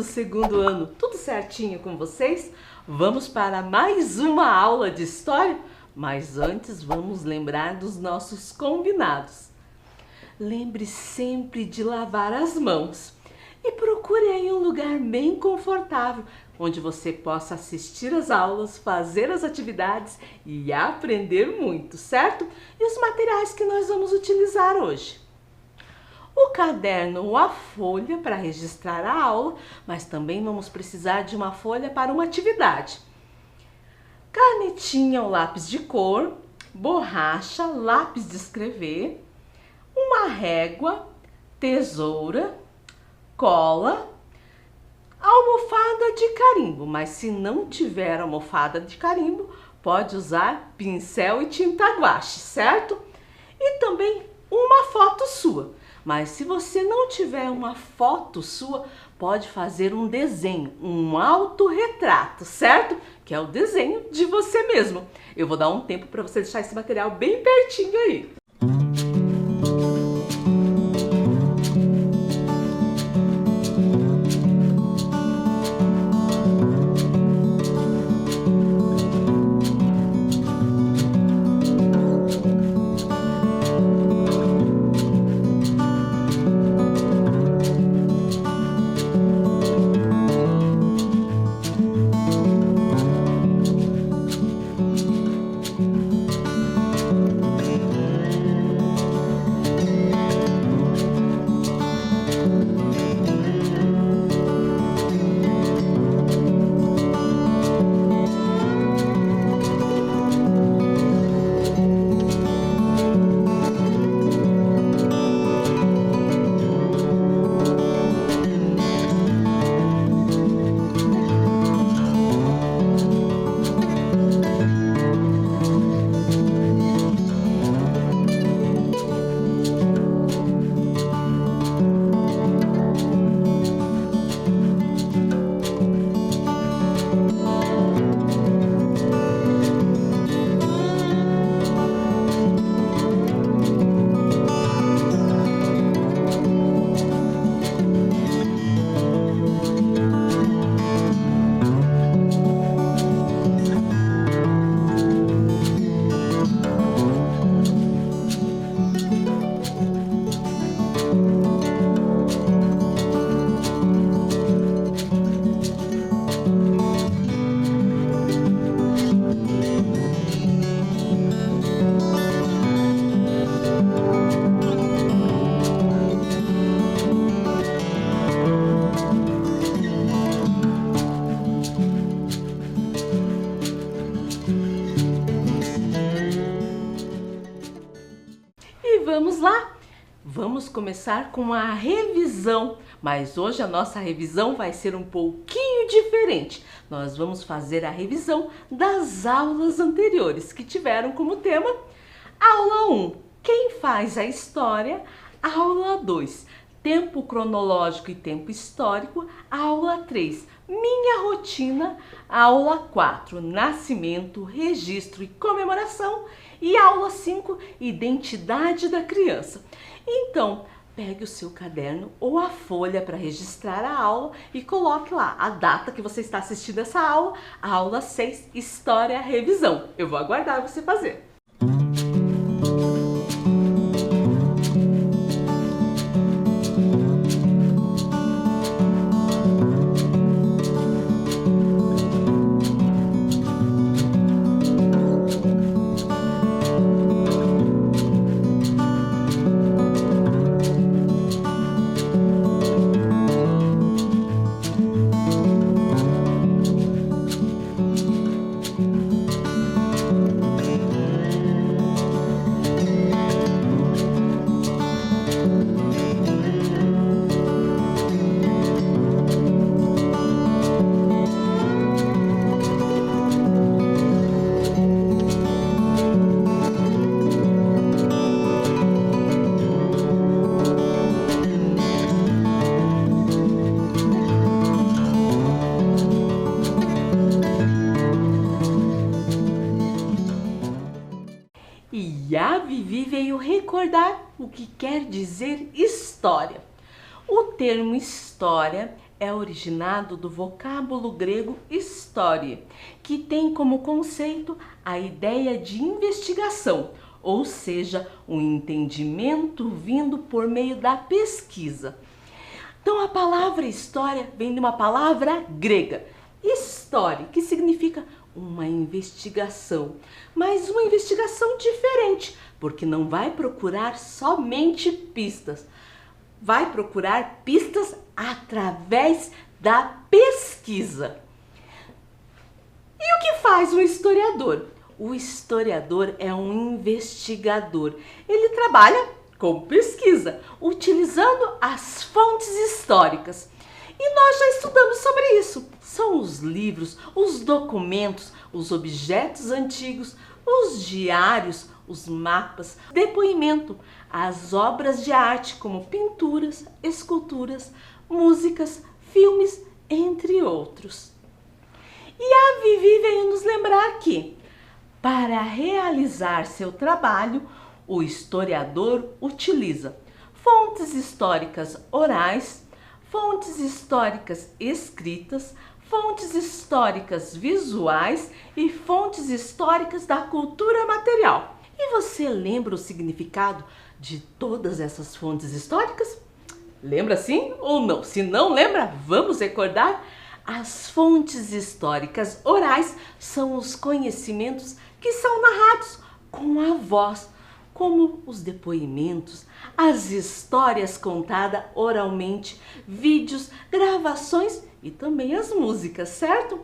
do segundo ano, tudo certinho com vocês? Vamos para mais uma aula de história? Mas antes vamos lembrar dos nossos combinados. Lembre sempre de lavar as mãos e procure aí um lugar bem confortável, onde você possa assistir às aulas, fazer as atividades e aprender muito, certo? E os materiais que nós vamos utilizar hoje. O caderno ou a folha para registrar a aula, mas também vamos precisar de uma folha para uma atividade. Canetinha ou lápis de cor, borracha, lápis de escrever, uma régua, tesoura, cola, almofada de carimbo, mas se não tiver almofada de carimbo, pode usar pincel e tinta guache, certo? E também uma foto sua. Mas se você não tiver uma foto sua, pode fazer um desenho, um autorretrato, certo? Que é o desenho de você mesmo. Eu vou dar um tempo para você deixar esse material bem pertinho aí. Vamos lá? Vamos começar com a revisão, mas hoje a nossa revisão vai ser um pouquinho diferente. Nós vamos fazer a revisão das aulas anteriores, que tiveram como tema aula 1, quem faz a história, aula 2, tempo cronológico e tempo histórico, aula 3, minha rotina, aula 4, nascimento, registro e comemoração, e aula 5, identidade da criança. Então, pegue o seu caderno ou a folha para registrar a aula e coloque lá a data que você está assistindo essa aula, a aula 6, história, revisão. Eu vou aguardar você fazer. E a Vivi veio recordar o que quer dizer história. O termo história é originado do vocábulo grego história, que tem como conceito a ideia de investigação, ou seja, um entendimento vindo por meio da pesquisa. Então a palavra história vem de uma palavra grega, história, que significa uma investigação, mas uma investigação diferente, porque não vai procurar somente pistas, vai procurar pistas através da pesquisa. E o que faz um historiador? O historiador é um investigador. Ele trabalha com pesquisa, utilizando as fontes históricas. E nós já estudamos sobre isso. São os livros, os documentos, os objetos antigos, os diários, os mapas, depoimento, as obras de arte como pinturas, esculturas, músicas, filmes, entre outros. E a Vivi veio nos lembrar que, para realizar seu trabalho, o historiador utiliza fontes históricas orais, fontes históricas escritas, fontes históricas visuais e fontes históricas da cultura material. E você lembra o significado de todas essas fontes históricas? Lembra sim ou não? Se não lembra, vamos recordar. As fontes históricas orais são os conhecimentos que são narrados com a voz, como os depoimentos, as histórias contadas oralmente, vídeos, gravações e também as músicas, certo?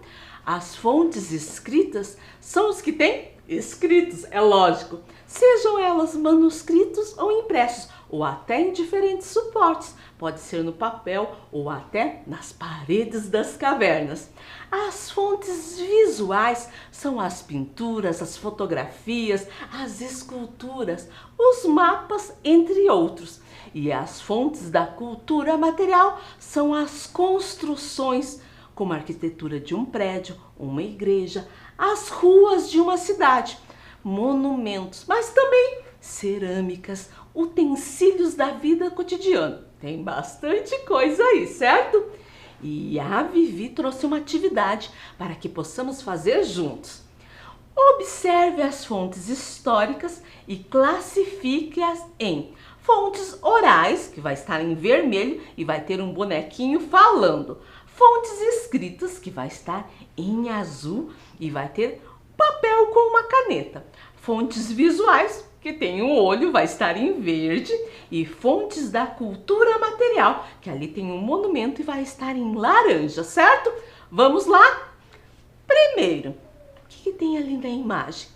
As fontes escritas são os que têm escritos, é lógico, sejam elas manuscritos ou impressos, ou até em diferentes suportes, pode ser no papel ou até nas paredes das cavernas. As fontes visuais são as pinturas, as fotografias, as esculturas, os mapas, entre outros. E as fontes da cultura material são as construções, como a arquitetura de um prédio, uma igreja, as ruas de uma cidade, monumentos, mas também cerâmicas, utensílios da vida cotidiana. Tem bastante coisa aí, certo? E a Vivi trouxe uma atividade para que possamos fazer juntos. Observe as fontes históricas e classifique-as em fontes orais, que vai estar em vermelho e vai ter um bonequinho falando. Fontes escritas, que vai estar em azul e vai ter papel com uma caneta. Fontes visuais, que tem um olho, vai estar em verde. E fontes da cultura material, que ali tem um monumento e vai estar em laranja, certo? Vamos lá? Primeiro, o que tem ali na imagem?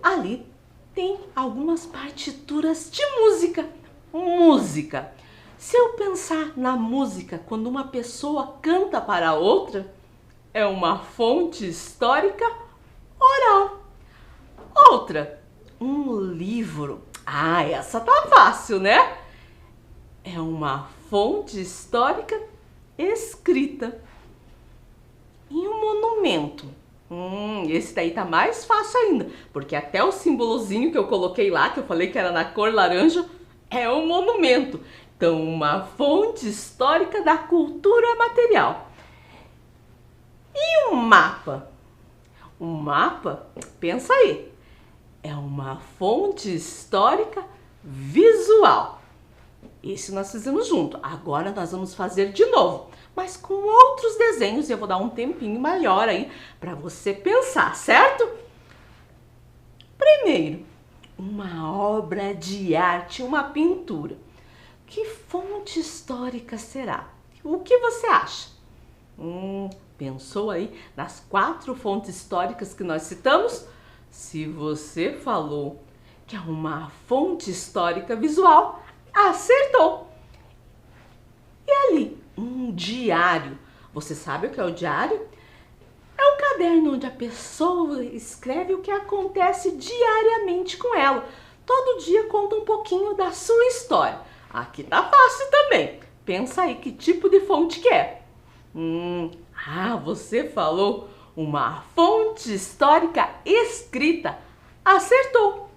Ali tem algumas partituras de música. Música. Se eu pensar na música quando uma pessoa canta para outra, é uma fonte histórica oral. Outra, um livro. Ah, essa tá fácil, né? É uma fonte histórica escrita. E um monumento. Esse daí tá mais fácil ainda, porque até o simbolozinho que eu coloquei lá, que eu falei que era na cor laranja, é um monumento. Então, uma fonte histórica da cultura material. E um mapa? Um mapa, pensa aí, é uma fonte histórica visual. Esse nós fizemos junto. Agora nós vamos fazer de novo, mas com outros desenhos. E eu vou dar um tempinho maior aí para você pensar, certo? Primeiro, uma obra de arte, uma pintura. Que fonte histórica será? O que você acha? Pensou aí nas 4 fontes históricas que nós citamos? Se você falou que é uma fonte histórica visual, acertou! E ali, um diário. Você sabe o que é o diário? É um caderno onde a pessoa escreve o que acontece diariamente com ela. Todo dia conta um pouquinho da sua história. Aqui tá fácil também. Pensa aí que tipo de fonte que é. Você falou uma fonte histórica escrita. Acertou!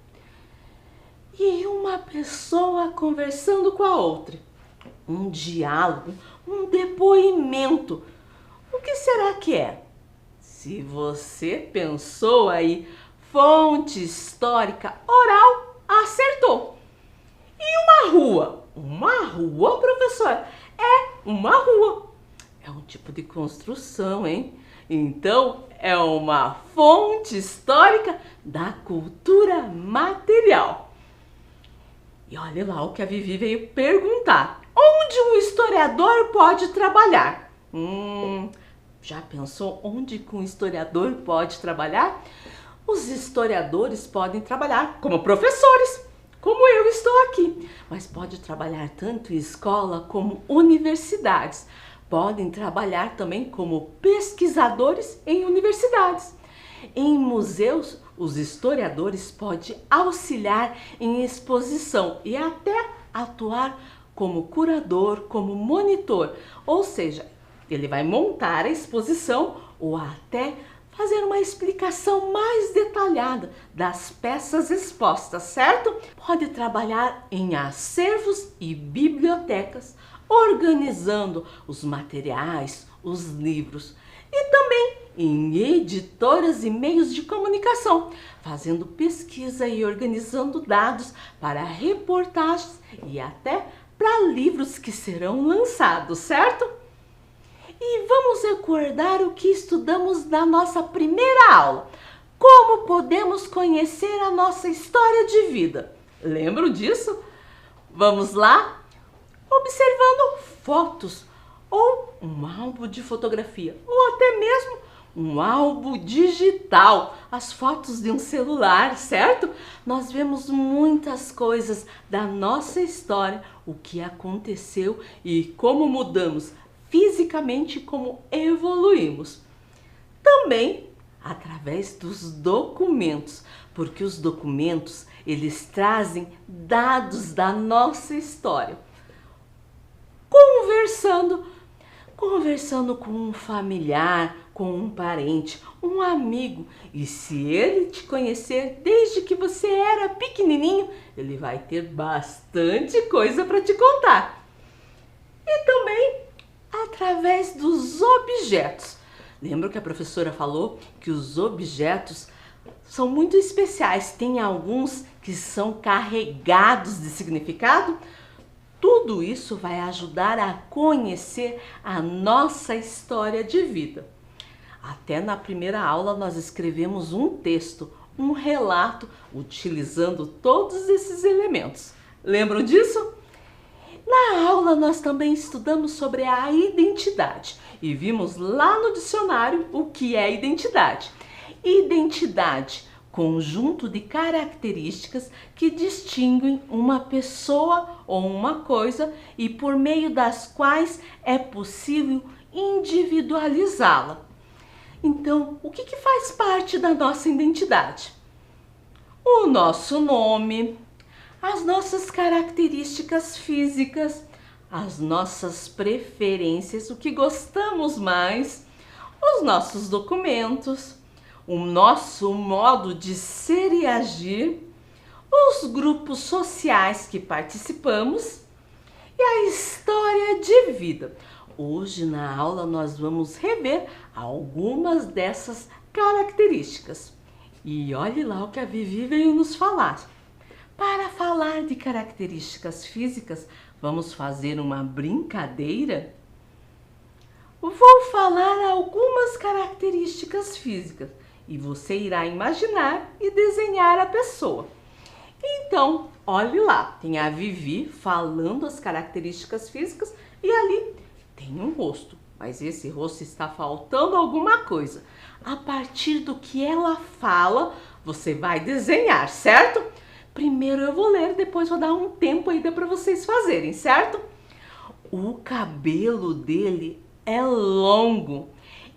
E uma pessoa conversando com a outra. Um diálogo, um depoimento. O que será que é? Se você pensou aí, fonte histórica oral, acertou. E uma rua? Uma rua, professor? É uma rua. É um tipo de construção, hein? Então, é uma fonte histórica da cultura material. E olha lá o que a Vivi veio perguntar. Onde um historiador pode trabalhar? Já pensou onde que um historiador pode trabalhar? Os historiadores podem trabalhar como professores, como eu estou aqui, mas pode trabalhar tanto em escola como universidades. Podem trabalhar também como pesquisadores em universidades. Em museus, os historiadores podem auxiliar em exposição e até atuar como curador, como monitor, ou seja, ele vai montar a exposição ou até fazer uma explicação mais detalhada das peças expostas, certo? Pode trabalhar em acervos e bibliotecas, organizando os materiais, os livros e também em editoras e meios de comunicação, fazendo pesquisa e organizando dados para reportagens e até para livros que serão lançados, certo? E vamos recordar o que estudamos na nossa primeira aula. Como podemos conhecer a nossa história de vida? Lembram disso? Vamos lá? Observando fotos ou um álbum de fotografia ou até mesmo um álbum digital, as fotos de um celular, certo? Nós vemos muitas coisas da nossa história, o que aconteceu e como mudamos fisicamente, como evoluímos. Também através dos documentos, porque os documentos, eles trazem dados da nossa história. Conversando com um familiar, com um parente, um amigo, e se ele te conhecer desde que você era pequenininho, ele vai ter bastante coisa para te contar. E também através dos objetos. Lembra que a professora falou que os objetos são muito especiais, tem alguns que são carregados de significado? Tudo isso vai ajudar a conhecer a nossa história de vida. Até na primeira aula nós escrevemos um texto, um relato, utilizando todos esses elementos. Lembram disso? Na aula nós também estudamos sobre a identidade e vimos lá no dicionário o que é identidade. Identidade, conjunto de características que distinguem uma pessoa ou uma coisa e por meio das quais é possível individualizá-la. Então, o que faz parte da nossa identidade? O nosso nome, as nossas características físicas, as nossas preferências, o que gostamos mais, os nossos documentos, o nosso modo de ser e agir, os grupos sociais que participamos e a história de vida. Hoje na aula nós vamos rever algumas dessas características. E olhe lá o que a Vivi veio nos falar. Para falar de características físicas, vamos fazer uma brincadeira? Vou falar algumas características físicas e você irá imaginar e desenhar a pessoa. Então, olhe lá, tem a Vivi falando as características físicas e ali tem um rosto, mas esse rosto está faltando alguma coisa. A partir do que ela fala, você vai desenhar, certo? Primeiro eu vou ler, depois vou dar um tempo ainda para vocês fazerem, certo? O cabelo dele é longo,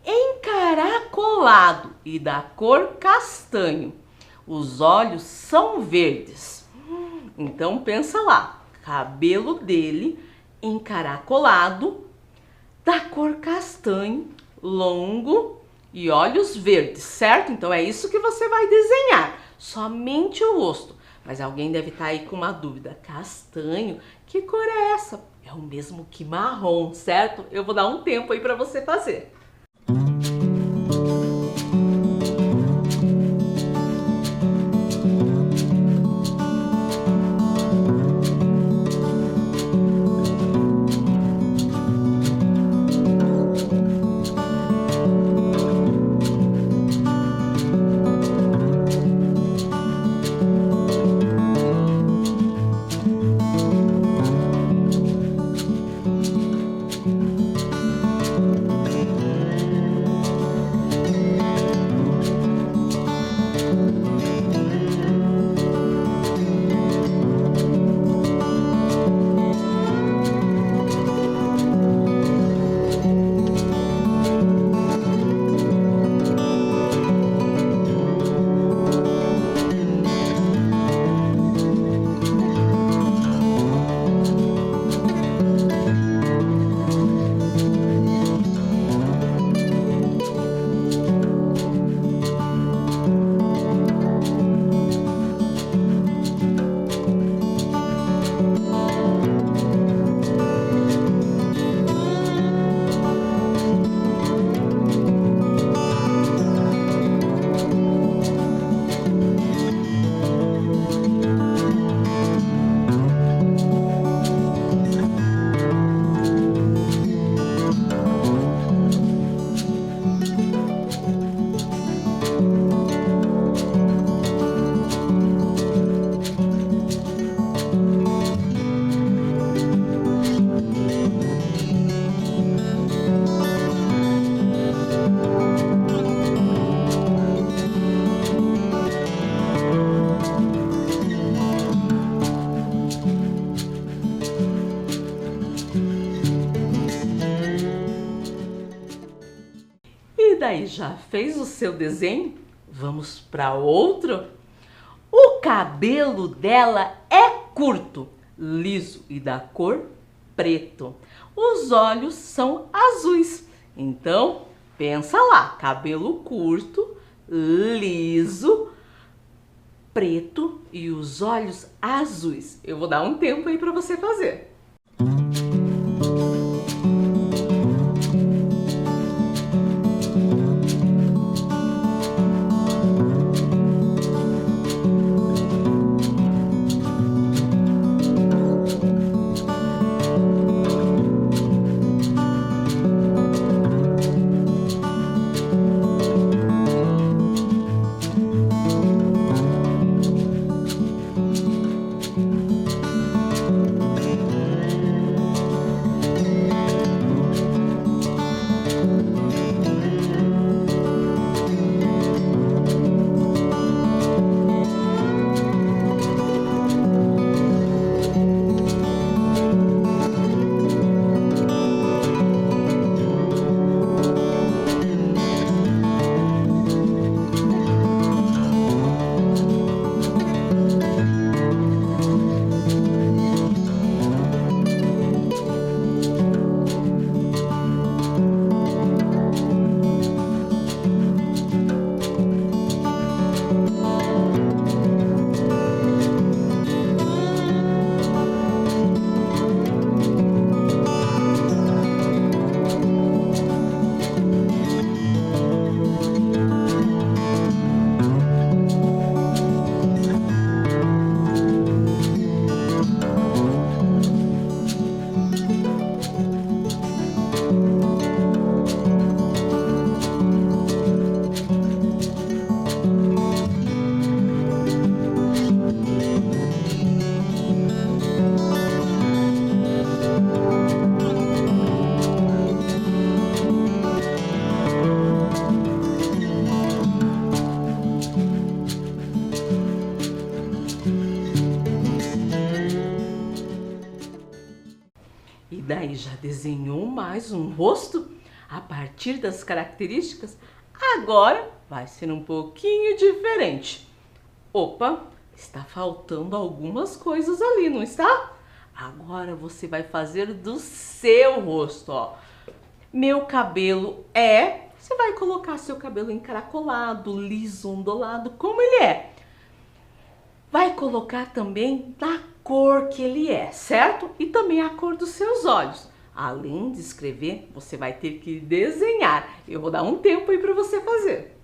encaracolado e da cor castanho. Os olhos são verdes. Então pensa lá, cabelo dele encaracolado, da cor castanho, longo e olhos verdes, certo? Então é isso que você vai desenhar, somente o rosto. Mas alguém deve estar aí com uma dúvida. Castanho? Que cor é essa? é o mesmo que marrom, certo? Eu vou dar um tempo aí para você fazer. E daí, já fez o seu desenho? Vamos para outro? O cabelo dela é curto, liso e da cor preto. Os olhos são azuis. Então, pensa lá, cabelo curto, liso, preto e os olhos azuis. Eu vou dar um tempo aí para você fazer. E daí, já desenhou mais um rosto a partir das características? Agora vai ser um pouquinho diferente. Opa, está faltando algumas coisas ali, não está? Agora você vai fazer do seu rosto, ó. Meu cabelo é... Você vai colocar seu cabelo encaracolado, liso, ondulado, como ele é. Vai colocar também da cor que ele é, certo? E também a cor dos seus olhos. Além de escrever, você vai ter que desenhar. Eu vou dar um tempo aí para você fazer.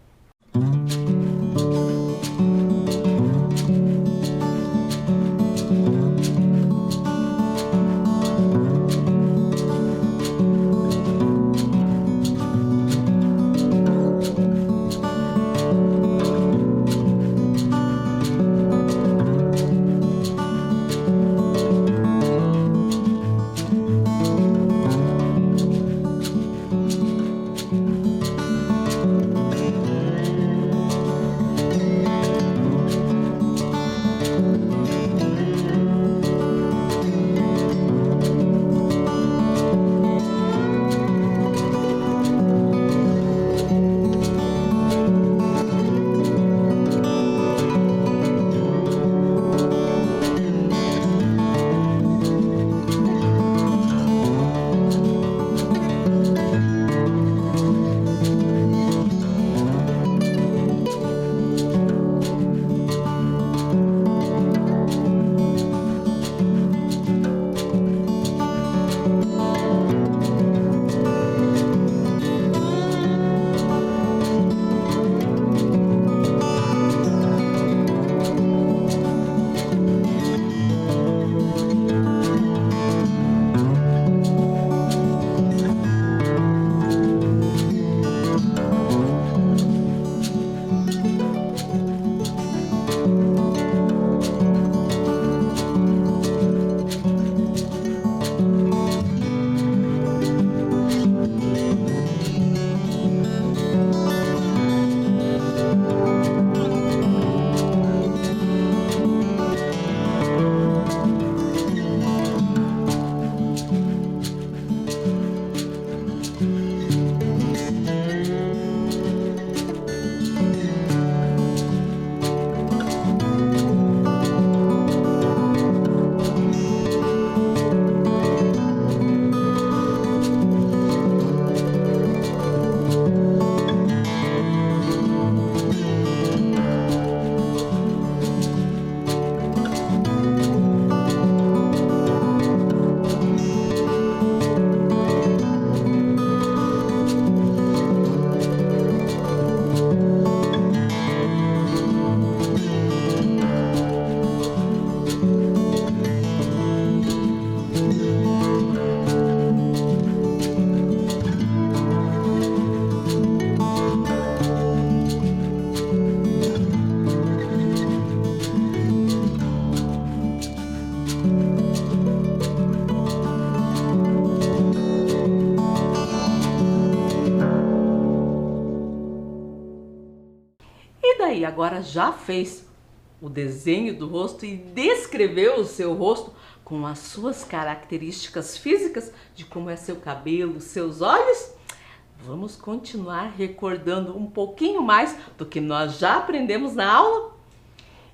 E daí, agora já fez o desenho do rosto e descreveu o seu rosto com as suas características físicas de como é seu cabelo, seus olhos? Vamos continuar recordando um pouquinho mais do que nós já aprendemos na aula?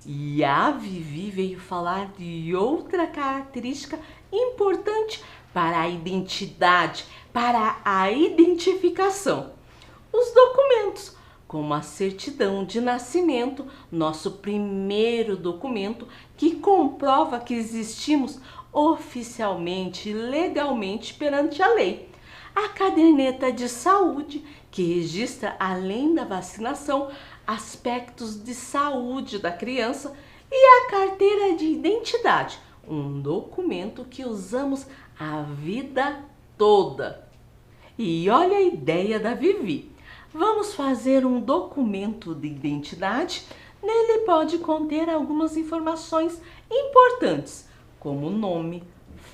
E a Vivi veio falar de outra característica importante para a identidade, para a identificação: os documentos, como a certidão de nascimento, nosso primeiro documento que comprova que existimos oficialmente, legalmente perante a lei. A caderneta de saúde, que registra, além da vacinação, aspectos de saúde da criança, e a carteira de identidade, um documento que usamos a vida toda. E olha a ideia da Vivi. Vamos fazer um documento de identidade. Nele pode conter algumas informações importantes, como nome,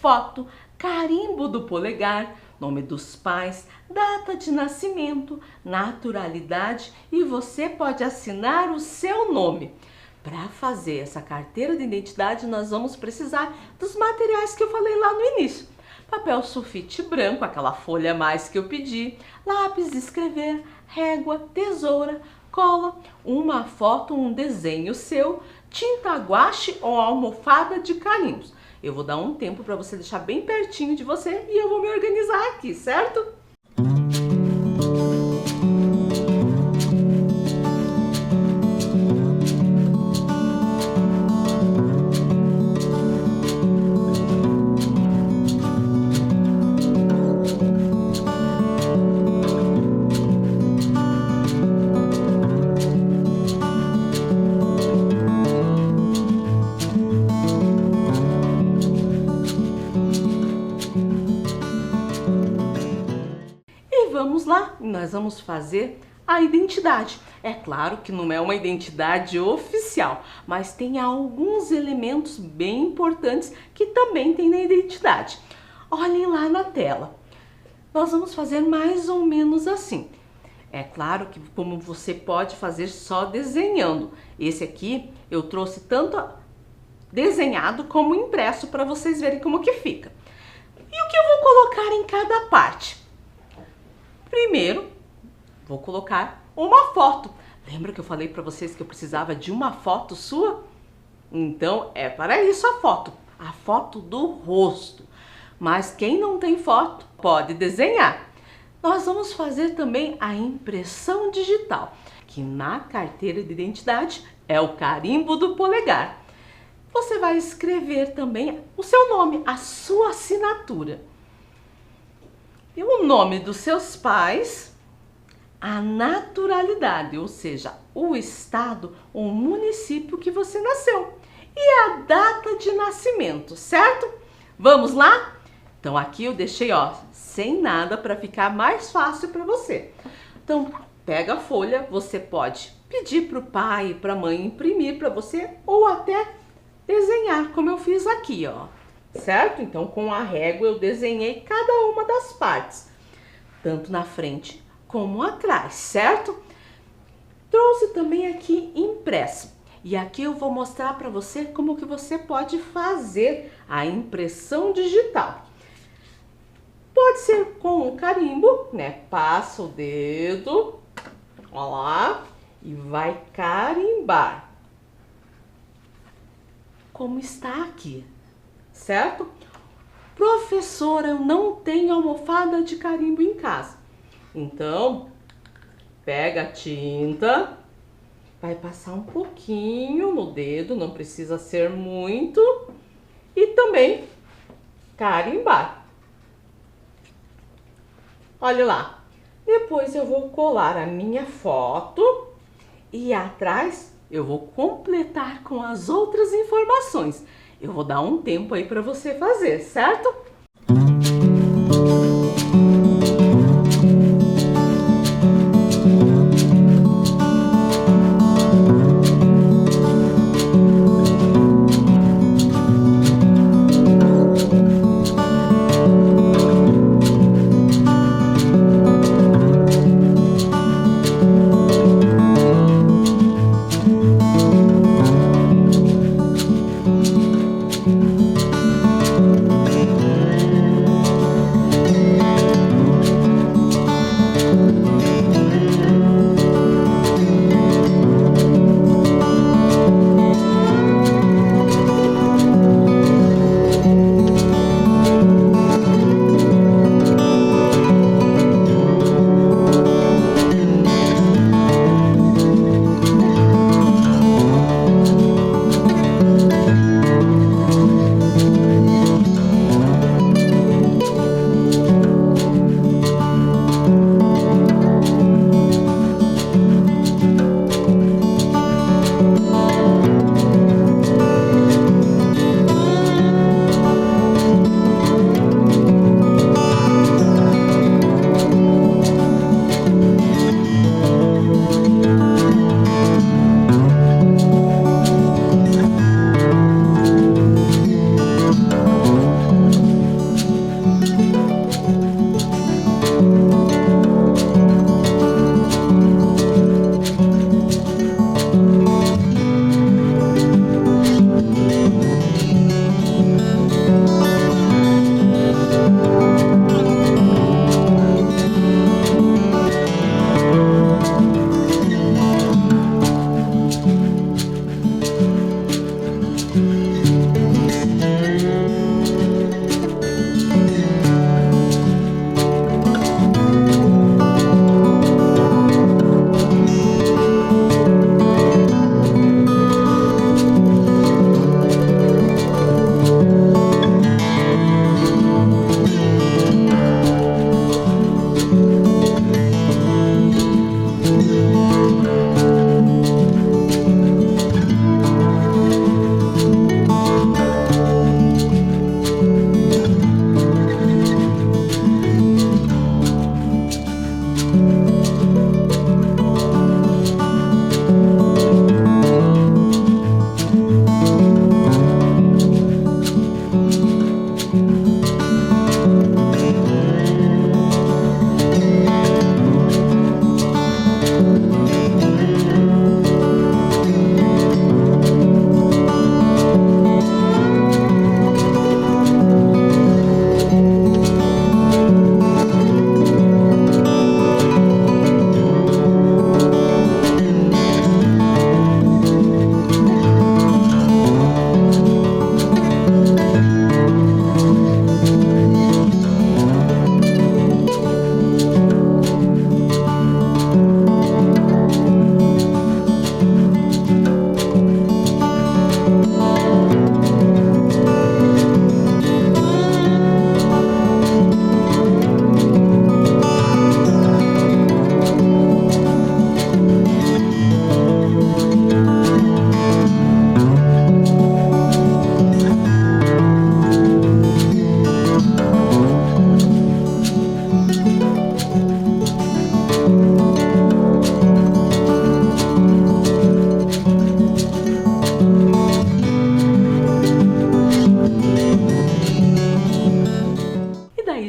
foto, carimbo do polegar, nome dos pais, data de nascimento, naturalidade, e você pode assinar o seu nome. Para fazer essa carteira de identidade, nós vamos precisar dos materiais que eu falei lá no início: papel sulfite branco, aquela folha a mais que eu pedi, lápis de escrever, régua, tesoura, cola, uma foto, um desenho seu, tinta guache ou almofada de carimbos. Eu vou dar um tempo para você deixar bem pertinho de você e eu vou me organizar aqui, certo? nós vamos fazer a identidade. É claro que não é uma identidade oficial, mas tem alguns elementos bem importantes que também tem na identidade. Olhem lá na tela. Nós vamos fazer mais ou menos assim. É claro que como você pode fazer só desenhando. Esse aqui eu trouxe tanto desenhado como impresso para vocês verem como que fica. E o que eu vou colocar em cada parte? Primeiro, vou colocar uma foto. Lembra que eu falei para vocês que eu precisava de uma foto sua? Então é para isso a foto do rosto. Mas quem não tem foto pode desenhar. Nós vamos fazer também a impressão digital, que na carteira de identidade é o carimbo do polegar. Você vai escrever também o seu nome, a sua assinatura. E o nome dos seus pais, a naturalidade, ou seja, o estado ou município que você nasceu. E a data de nascimento, certo? Vamos lá? Então aqui eu deixei, ó, sem nada para ficar mais fácil para você. Então pega a folha, você pode pedir para o pai e para a mãe imprimir para você ou até desenhar, como eu fiz aqui, ó. Certo? Então com a régua eu desenhei cada uma das partes, tanto na frente como atrás, certo? Trouxe também aqui impresso. E aqui eu vou mostrar para você como que você pode fazer a impressão digital. Pode ser com um carimbo, né? Passa o dedo, ó lá, e vai carimbar. Como está aqui, certo? Professora, eu não tenho almofada de carimbo em casa. Então, pega a tinta, vai passar um pouquinho no dedo, não precisa ser muito, e também carimbar. Olha lá, depois eu vou colar a minha foto e atrás eu vou completar com as outras informações. Eu vou dar um tempo aí para você fazer, certo?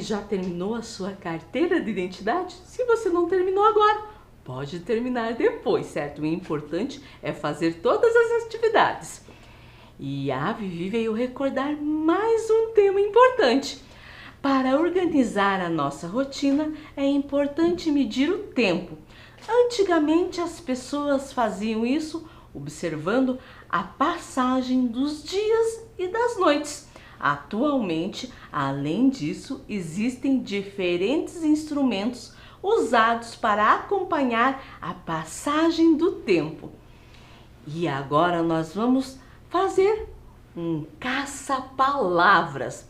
já terminou a sua carteira de identidade? Se você não terminou agora, pode terminar depois, certo? O importante é fazer todas as atividades. E a Vivi veio recordar mais um tema importante. Para organizar a nossa rotina, é importante medir o tempo. Antigamente, as pessoas faziam isso observando a passagem dos dias e das noites. Atualmente, além disso, existem diferentes instrumentos usados para acompanhar a passagem do tempo. E agora nós vamos fazer um caça-palavras.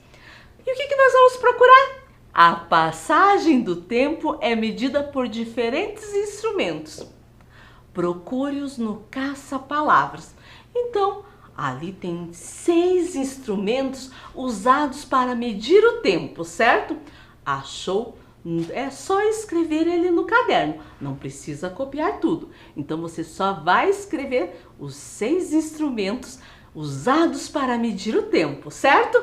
E o que nós vamos procurar? A passagem do tempo é medida por diferentes instrumentos. Procure-os no caça-palavras. Então, ali tem 6 instrumentos usados para medir o tempo, certo? Achou? É só escrever ele no caderno, não precisa copiar tudo. Então você só vai escrever os 6 instrumentos usados para medir o tempo, certo?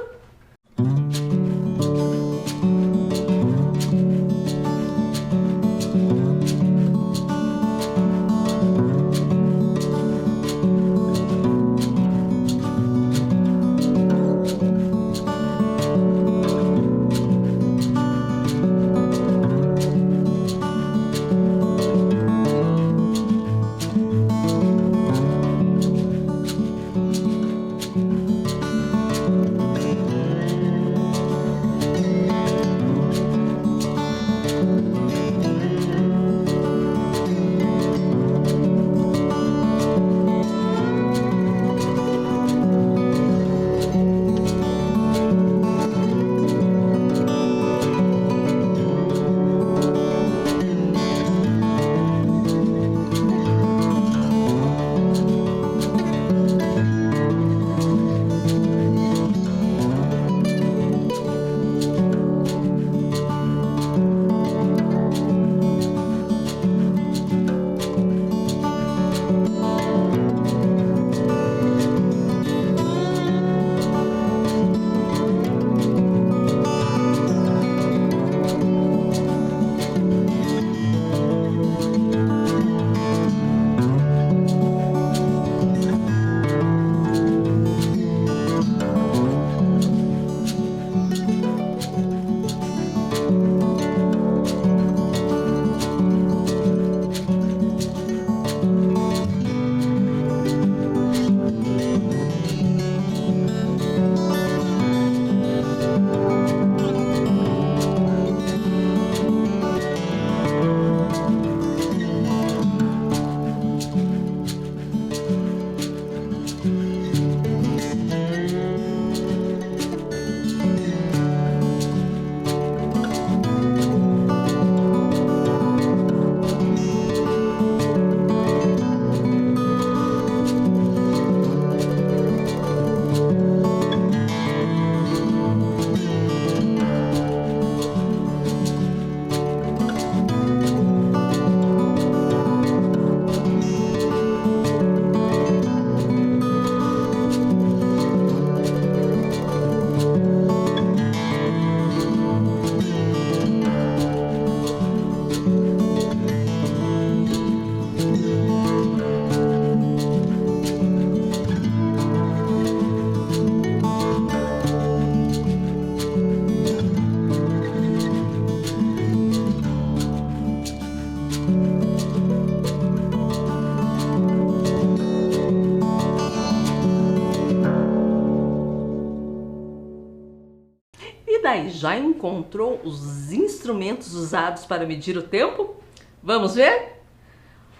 daí, já encontrou os instrumentos usados para medir o tempo? Vamos ver?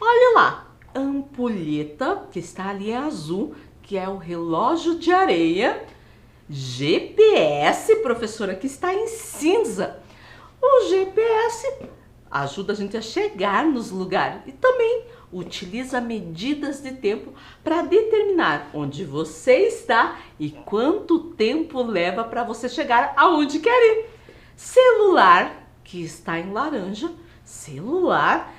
Olha lá, a ampulheta que está ali é azul, que é o relógio de areia. GPS, professora, que está em cinza. O GPS ajuda a gente a chegar nos lugares e também utiliza medidas de tempo para determinar onde você está e quanto tempo leva para você chegar aonde quer ir. Celular, que está em laranja. Celular,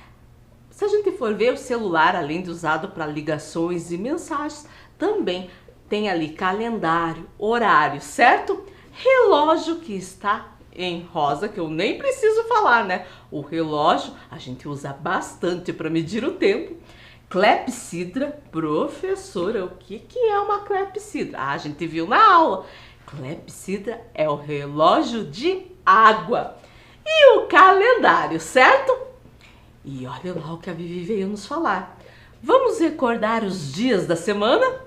se a gente for ver o celular, além de usado para ligações e mensagens, também tem ali calendário, horário, certo? Relógio, que está em rosa, que eu nem preciso falar, né? O relógio a gente usa bastante para medir o tempo. Clepsidra, professora, o que é uma clepsidra? Ah, a gente viu na aula. Clepsidra é o relógio de água. E o calendário, certo? E olha lá o que a Vivi veio nos falar. Vamos recordar os dias da semana?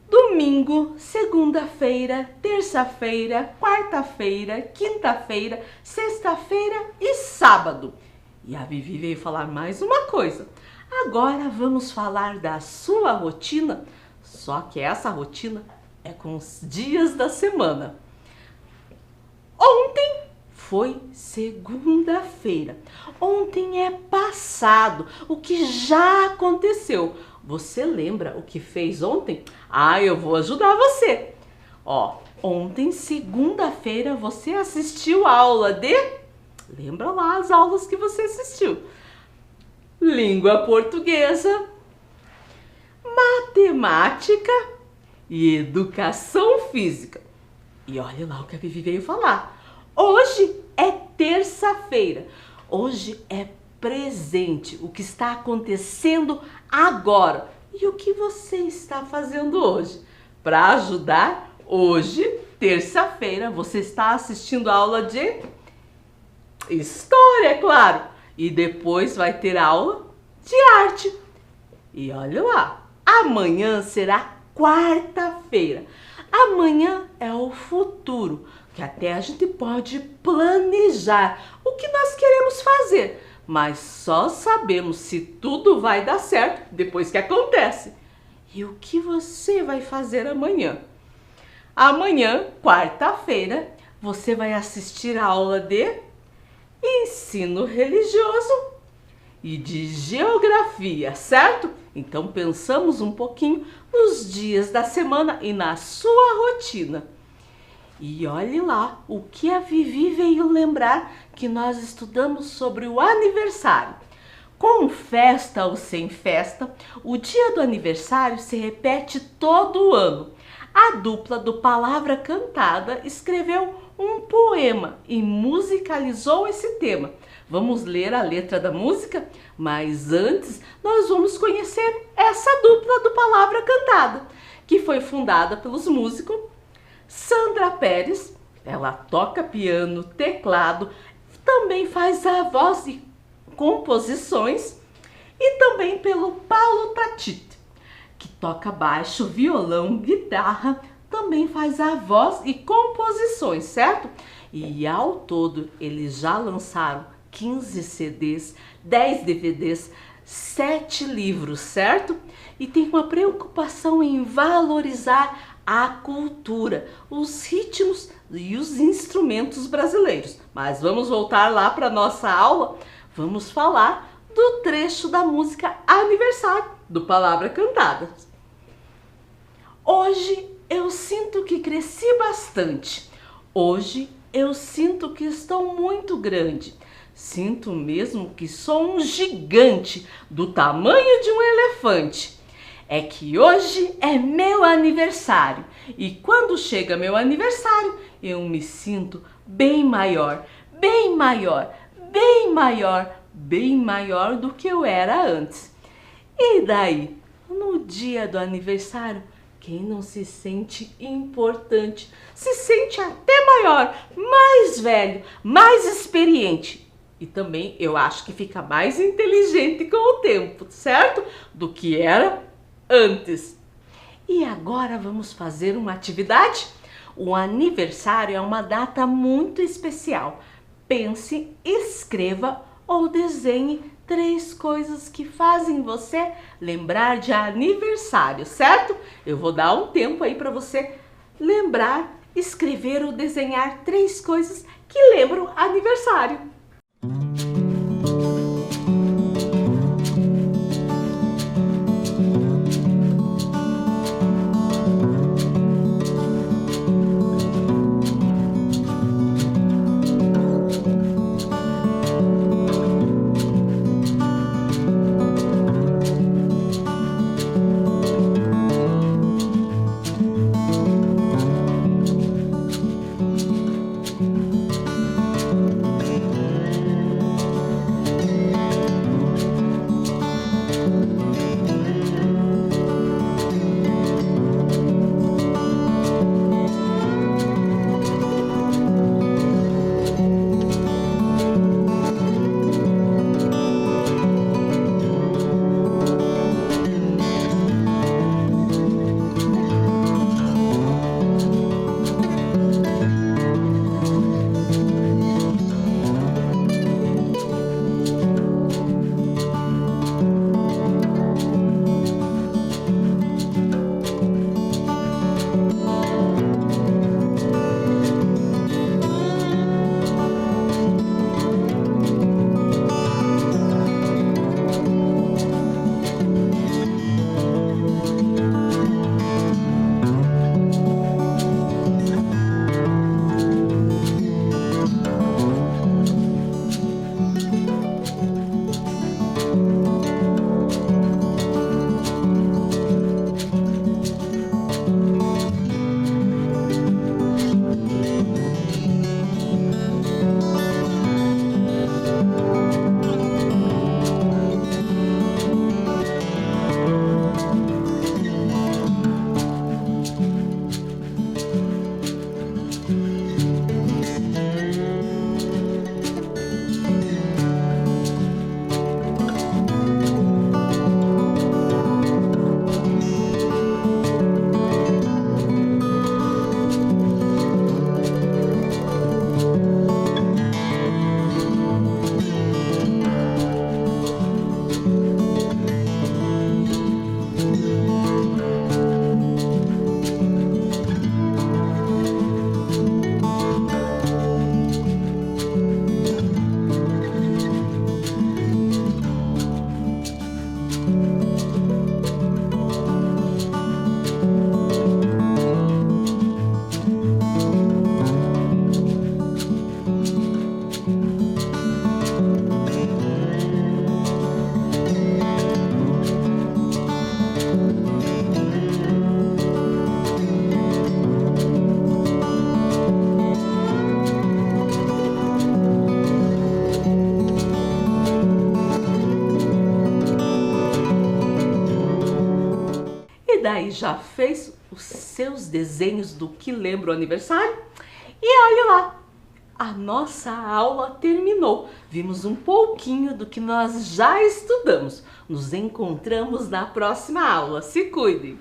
Domingo, segunda-feira, terça-feira, quarta-feira, quinta-feira, sexta-feira e sábado. E a Vivi veio falar mais uma coisa. Agora vamos falar da sua rotina, só que essa rotina é com os dias da semana. Ontem foi segunda-feira. Ontem é passado, o que já aconteceu. Você lembra o que fez ontem? Ah, eu vou ajudar você. Ó, ontem, segunda-feira, você assistiu a aula de... Lembra lá as aulas que você assistiu? Língua portuguesa, matemática e educação física. E olha lá o que a Vivi veio falar. Hoje é terça-feira. Hoje é presente, o que está acontecendo agora. E o que você está fazendo hoje? Para ajudar, hoje, terça-feira, você está assistindo a aula de história, é claro. E depois vai ter aula de arte. E olha lá, amanhã será quarta-feira. Amanhã é o futuro, que até a gente pode planejar o que nós queremos fazer, mas só sabemos se tudo vai dar certo depois que acontece. E o que você vai fazer amanhã? Amanhã, quarta-feira, você vai assistir a aula de ensino religioso e de geografia, certo? Então pensamos um pouquinho nos dias da semana e na sua rotina. E olhe lá o que a Vivi veio lembrar que nós estudamos sobre o aniversário. Com festa ou sem festa, o dia do aniversário se repete todo o ano. A dupla do Palavra Cantada escreveu um poema e musicalizou esse tema. Vamos ler a letra da música? Mas antes, nós vamos conhecer essa dupla do Palavra Cantada, que foi fundada pelos músicos Sandra Pérez. Ela toca piano, teclado, também faz a voz e composições, e também pelo Paulo Tatite, que toca baixo, violão, guitarra, também faz a voz e composições, certo? E ao todo eles já lançaram 15 CDs, 10 DVDs, 7 livros, certo? E tem uma preocupação em valorizar a cultura, os ritmos e os instrumentos brasileiros. Mas vamos voltar lá para nossa aula, vamos falar do trecho da música Aniversário, do Palavra Cantada. Hoje eu sinto que cresci bastante. Hoje eu sinto que estou muito grande. Sinto mesmo que sou um gigante do tamanho de um elefante. É que hoje é meu aniversário e quando chega meu aniversário eu me sinto bem maior, bem maior, bem maior, bem maior do que eu era antes. E daí, no dia do aniversário, quem não se sente importante, se sente até maior, mais velho, mais experiente. E também eu acho que fica mais inteligente com o tempo, certo? Do que era antes. E agora vamos fazer uma atividade? O aniversário é uma data muito especial. Pense, escreva ou desenhe 3 coisas que fazem você lembrar de aniversário, certo? Eu vou dar um tempo aí para você lembrar, escrever ou desenhar 3 coisas que lembram aniversário. já fez os seus desenhos do que lembra o aniversário? E olhe lá, a nossa aula terminou. Vimos um pouquinho do que nós já estudamos. Nos encontramos na próxima aula. Se cuide!